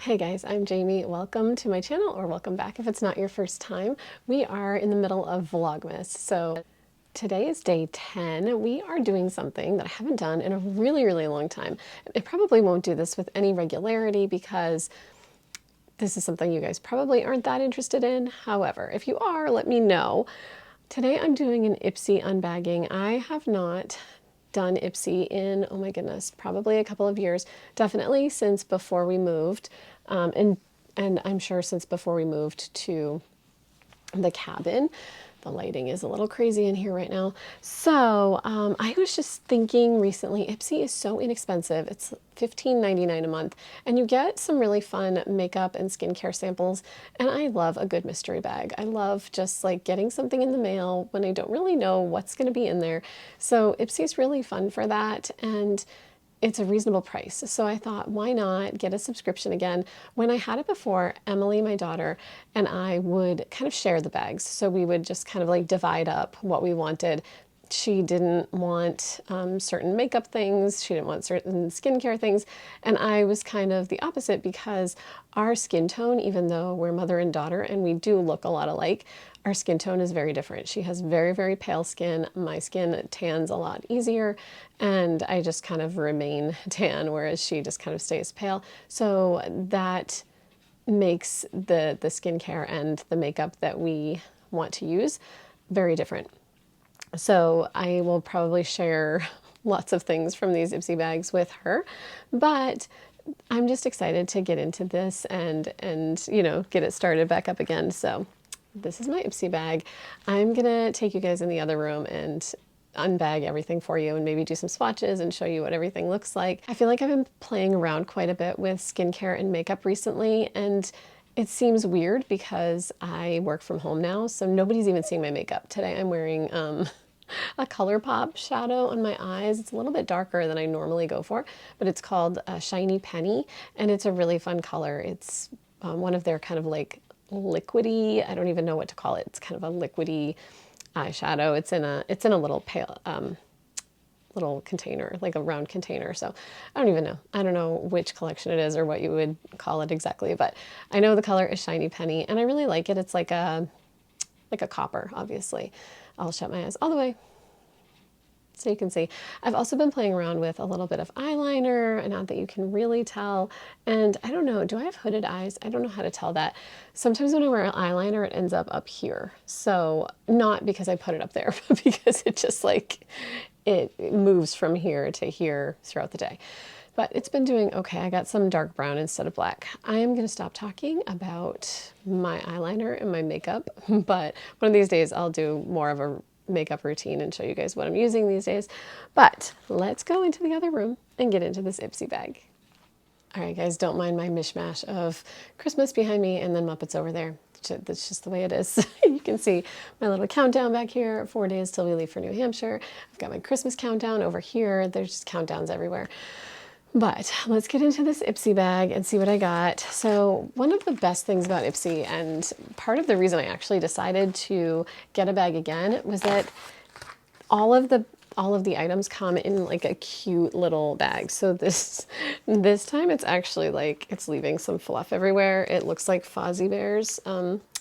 Hey guys, I'm Jamie. Welcome to my channel, or welcome back if it's not your first time. We are in the middle of Vlogmas. So today is day 10. We are doing something that I haven't done in a really long time. I probably won't do this with any regularity because this is something you guys probably aren't that interested in. However, if you are, let me know. Today I'm doing an Ipsy unbagging. I have not done Ipsy in, oh my goodness, probably a couple of years. Definitely since before we moved, and I'm sure since before we moved to the cabin. The lighting is a little crazy in here right now. So I was just thinking recently, Ipsy is so inexpensive. It's $15.99 a month, and you get some really fun makeup and skincare samples. And I love a good mystery bag. I love just like getting something in the mail when I don't really know what's going to be in there. So Ipsy is really fun for that. And it's a reasonable price. So I thought, why not get a subscription again? When I had it before, Emily, my daughter, and I would kind of share the bags. So we would just kind of like divide up what we wanted. She didn't want certain makeup things. She didn't want certain skincare things. And I was kind of the opposite because our skin tone, even though we're mother and daughter and we do look a lot alike, our skin tone is very different. She has very pale skin. My skin tans a lot easier, and I just kind of remain tan, whereas she just kind of stays pale. So that makes the skincare and the makeup that we want to use very different. So I will probably share lots of things from these Ipsy bags with her, but I'm just excited to get into this and you know, get it started back up again. So this is my Ipsy bag. I'm gonna take you guys in the other room and unbag everything for you and maybe do some swatches and show you what everything looks like. I feel like I've been playing around quite a bit with skincare and makeup recently, and it seems weird because I work from home now, so nobody's even seeing my makeup. Today I'm wearing a ColourPop shadow on my eyes. It's a little bit darker than I normally go for, but it's called Shiny Penny, and it's a really fun color. It's one of their kind of like liquidy, I don't even know what to call it. It's kind of a liquidy eyeshadow. It's in a little pale little container, like a round container. So I don't even know. I don't know which collection it is or what you would call it exactly, but I know the color is Shiny Penny and I really like it. It's like a copper, obviously. I'll shut my eyes all the way so you can see. I've also been playing around with a little bit of eyeliner, and not that you can really tell. And I don't know, do I have hooded eyes? I don't know how to tell that. Sometimes when I wear eyeliner, it ends up here. So not because I put it up there, but because it just like, it moves from here to here throughout the day. But it's been doing okay. I got some dark brown instead of black. I am gonna stop talking about my eyeliner and my makeup, but one of these days I'll do more of a makeup routine and show you guys what I'm using these days. But let's go into the other room and get into this Ipsy bag. All right, guys, don't mind my mishmash of Christmas behind me and then Muppets over there. That's just the way it is. You can see my little countdown back here, 4 days till we leave for New Hampshire. I've got my Christmas countdown over here. There's just countdowns everywhere. But let's get into this Ipsy bag and see what I got. So one of the best things about Ipsy, and part of the reason I actually decided to get a bag again, was that all of the items come in like a cute little bag. So this time it's actually like it's leaving some fluff everywhere. It looks like Fozzie Bear's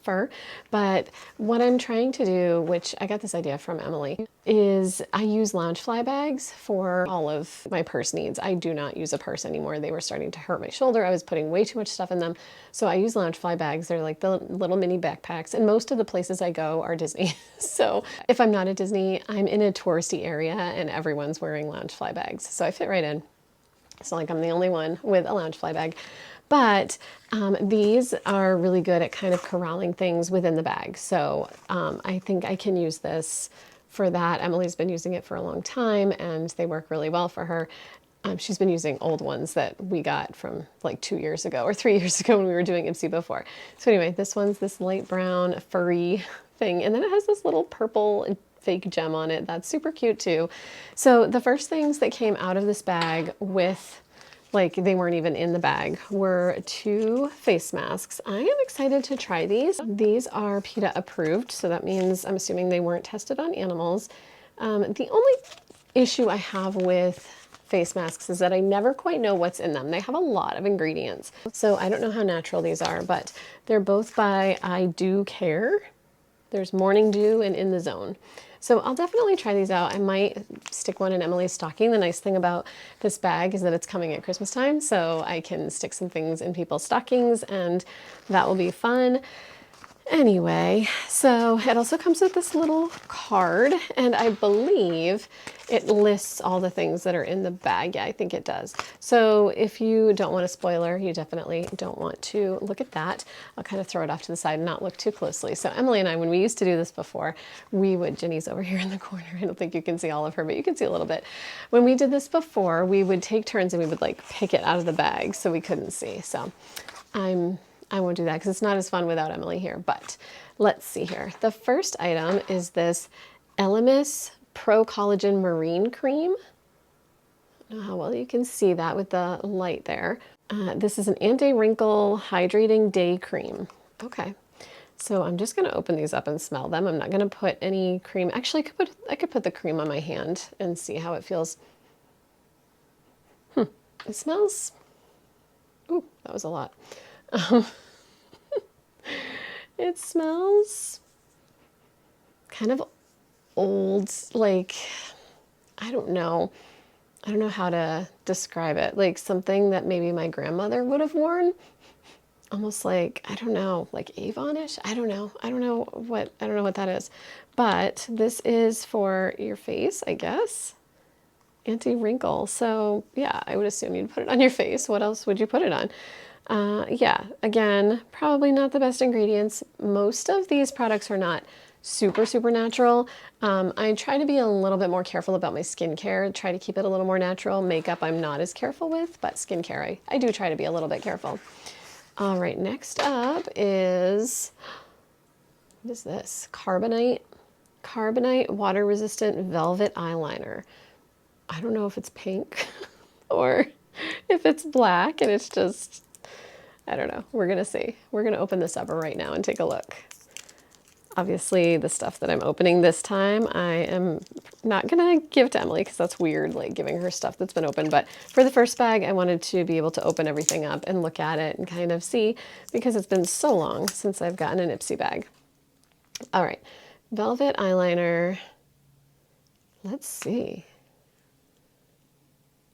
fur. But what I'm trying to do, which I got this idea from Emily, is I use Loungefly bags for all of my purse needs. I do not use a purse anymore. They were starting to hurt my shoulder. I was putting way too much stuff in them. So I use Loungefly bags. They're like the little mini backpacks, and most of the places I go are Disney. So if I'm not at Disney, I'm in a touristy area and everyone's wearing Loungefly bags. So I fit right in. It's not like I'm the only one with a Loungefly bag. But these are really good at kind of corralling things within the bag. So I think I can use this for that. Emily's been using it for a long time and they work really well for her. She's been using old ones that we got from like 2 years ago or 3 years ago when we were doing Ipsy before. So anyway, this one's this light brown furry thing. And then it has this little purple fake gem on it. That's super cute too. So the first things that came out of this bag with, like they weren't even in the bag, were 2 face masks. I am excited to try these. These are PETA approved, so that means I'm assuming they weren't tested on animals. The only issue I have with face masks is that I never quite know what's in them. They have a lot of ingredients. So I don't know how natural these are, but they're both by I Do Care. There's Morning Dew and In the Zone. So I'll definitely try these out. I might stick one in Emily's stocking. The nice thing about this bag is that it's coming at Christmas time, so I can stick some things in people's stockings and that will be fun. Anyway, so it also comes with this little card, and I believe it lists all the things that are in the bag. Yeah, I think it does. So if you don't want a spoiler, you definitely don't want to look at that. I'll kind of throw it off to the side and not look too closely. So Emily and I, when we used to do this before, we would, Jenny's over here in the corner. I don't think you can see all of her, but you can see a little bit. When we did this before, we would take turns and we would like pick it out of the bag so we couldn't see. So I won't do that because it's not as fun without Emily here, but let's see here. The first item is this Elemis Pro Collagen Marine Cream. I don't know how well you can see that with the light there. This is an anti-wrinkle hydrating day cream. Okay, so I'm just gonna open these up and smell them. I'm not gonna put any cream. Actually, I could put the cream on my hand and see how it feels. It smells, ooh, that was a lot. It smells kind of old, like, I don't know how to describe it. Like something that maybe my grandmother would have worn. Almost like, I don't know, like Avon-ish? I don't know what that is. But this is for your face, I guess. Anti-wrinkle. So yeah, I would assume you'd put it on your face. What else would you put it on? Yeah, again, probably not the best ingredients. Most of these products are not super natural. I try to be a little bit more careful about my skincare, try to keep it a little more natural. Makeup I'm not as careful with, but skincare I do try to be a little bit careful. All right, next up is, what is this? Carbonite water resistant velvet eyeliner. I don't know if it's pink or if it's black and it's just, I don't know. We're gonna see. We're gonna open this up right now and take a look. Obviously the stuff that I'm opening this time, I am not gonna give to Emily because that's weird, like giving her stuff that's been opened. But for the first bag, I wanted to be able to open everything up and look at it and kind of see, because it's been so long since I've gotten an Ipsy bag. All right, velvet eyeliner. Let's see.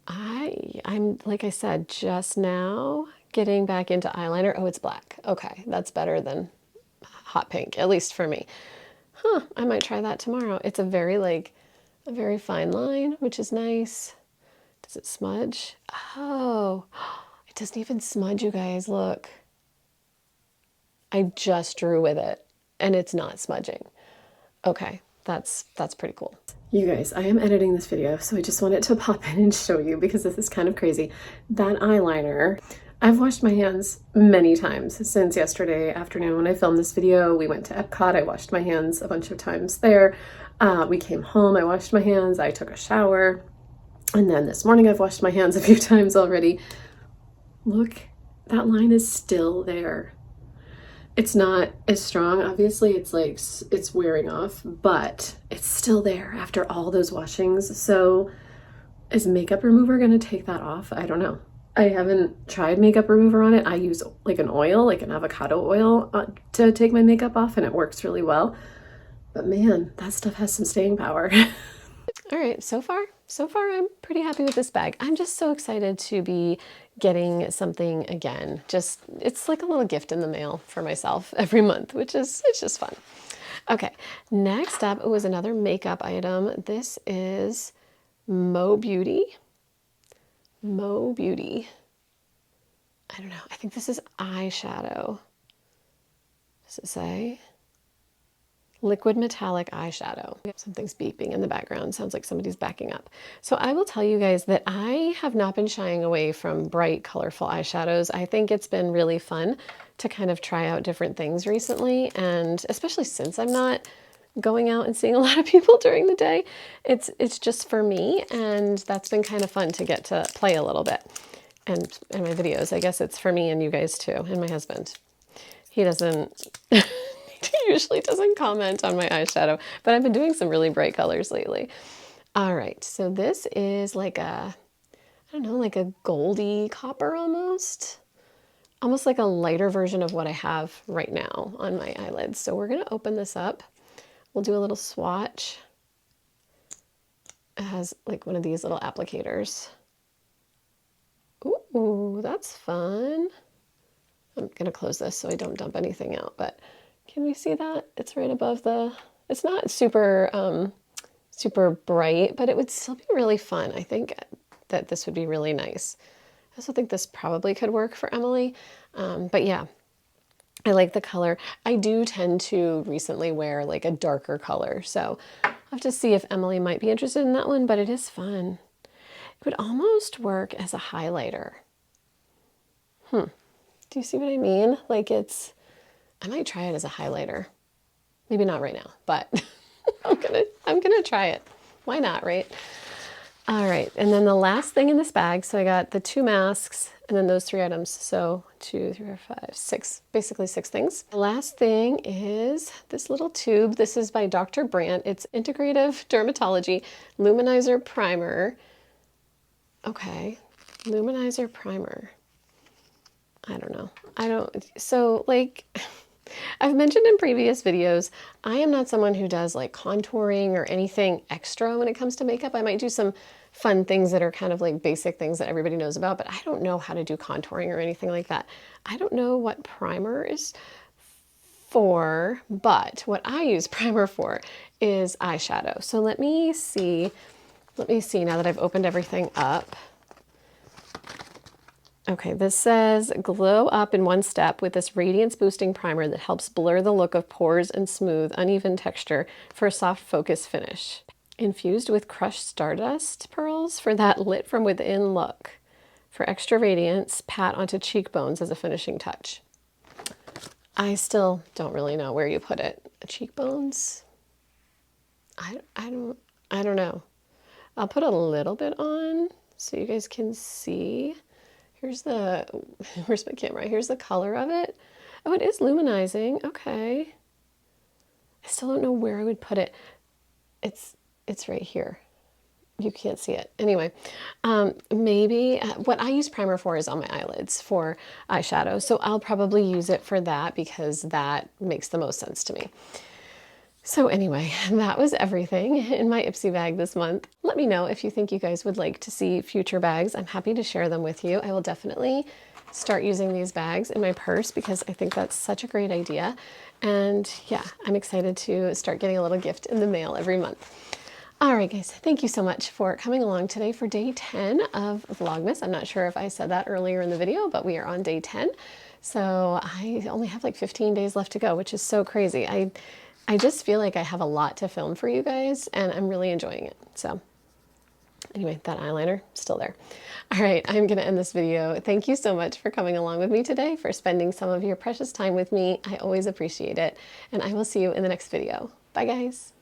I'm, like I said, just now getting back into eyeliner. Oh, it's black. Okay, that's better than hot pink, at least for me. Huh, I might try that tomorrow. It's a very fine line, which is nice. Does it smudge? Oh, it doesn't even smudge, you guys, look. I just drew with it and it's not smudging. Okay, that's pretty cool. You guys, I am editing this video, so I just wanted to pop in and show you because this is kind of crazy. That eyeliner, I've washed my hands many times since yesterday afternoon when I filmed this video. We went to Epcot, I washed my hands a bunch of times there. We came home, I washed my hands, I took a shower, and then this morning I've washed my hands a few times already. Look, that line is still there. It's not as strong, obviously, it's like, it's wearing off, but it's still there after all those washings. So is makeup remover gonna take that off? I don't know. I haven't tried makeup remover on it. I use like an oil, like an avocado oil to take my makeup off, and it works really well. But man, that stuff has some staying power. All right, so far I'm pretty happy with this bag. I'm just so excited to be getting something again. Just, it's like a little gift in the mail for myself every month, which is, it's just fun. Okay, next up was another makeup item. This is Mo Beauty. Mo Beauty. I don't know, I think this is eyeshadow. Does it say? Liquid metallic eyeshadow. Something's beeping in the background. Sounds like somebody's backing up. So I will tell you guys that I have not been shying away from bright, colorful eyeshadows. I think it's been really fun to kind of try out different things recently, and especially since I'm not going out and seeing a lot of people during the day, it's just for me, and that's been kind of fun to get to play a little bit. And in my videos, I guess it's for me and you guys too, and my husband. He doesn't he usually doesn't comment on my eyeshadow, but I've been doing some really bright colors lately. All right, so this is like a don't know, like a goldy copper almost. Almost like a lighter version of what I have right now on my eyelids. So we're gonna open this up. We'll do a little swatch. It has like one of these little applicators. Ooh, that's fun. I'm gonna close this so I don't dump anything out, but can we see that? It's right above the, it's not super, super bright, but it would still be really fun. I think that this would be really nice. I also think this probably could work for Emily, but yeah, I like the color. I do tend to recently wear like a darker color, so I'll have to see if Emily might be interested in that one, but it is fun. It would almost work as a highlighter. Do you see what I mean? Like I might try it as a highlighter. Maybe not right now, but I'm gonna try it. Why not, right? All right, and then the last thing in this bag, so I got the 2 masks and then those 3 items. So 2, 3, 4, 5, 6, basically 6 things. The last thing is this little tube. This is by Dr. Brandt. It's Integrative Dermatology Luminizer Primer. Okay, Luminizer Primer. I don't know. So like, I've mentioned in previous videos, I am not someone who does like contouring or anything extra when it comes to makeup. I might do some fun things that are kind of like basic things that everybody knows about, but I don't know how to do contouring or anything like that. I don't know what primer is for, but what I use primer for is eyeshadow. So let me see now that I've opened everything up. Okay, this says glow up in 1 step with this radiance boosting primer that helps blur the look of pores and smooth, uneven texture for a soft focus finish. Infused with crushed stardust pearls for that lit from within look. For extra radiance, pat onto cheekbones as a finishing touch. I still don't really know where you put it. Cheekbones? I don't know. I'll put a little bit on so you guys can see. Where's my camera? Here's the color of it. Oh, it is luminizing. Okay. I still don't know where I would put it. It's right here. You can't see it. Anyway, maybe what I use primer for is on my eyelids for eyeshadow. So I'll probably use it for that because that makes the most sense to me. So anyway, that was everything in my Ipsy bag this month. Let me know if you think you guys would like to see future bags. I'm happy to share them with you. I will definitely start using these bags in my purse because I think that's such a great idea. And yeah, I'm excited to start getting a little gift in the mail every month. All right, guys, thank you so much for coming along today for day 10 of Vlogmas. I'm not sure if I said that earlier in the video, but we are on day 10. So I only have like 15 days left to go, which is so crazy. I just feel like I have a lot to film for you guys and I'm really enjoying it. So anyway, that eyeliner still there. All right, I'm gonna end this video. Thank you so much for coming along with me today, for spending some of your precious time with me. I always appreciate it. And I will see you in the next video. Bye guys.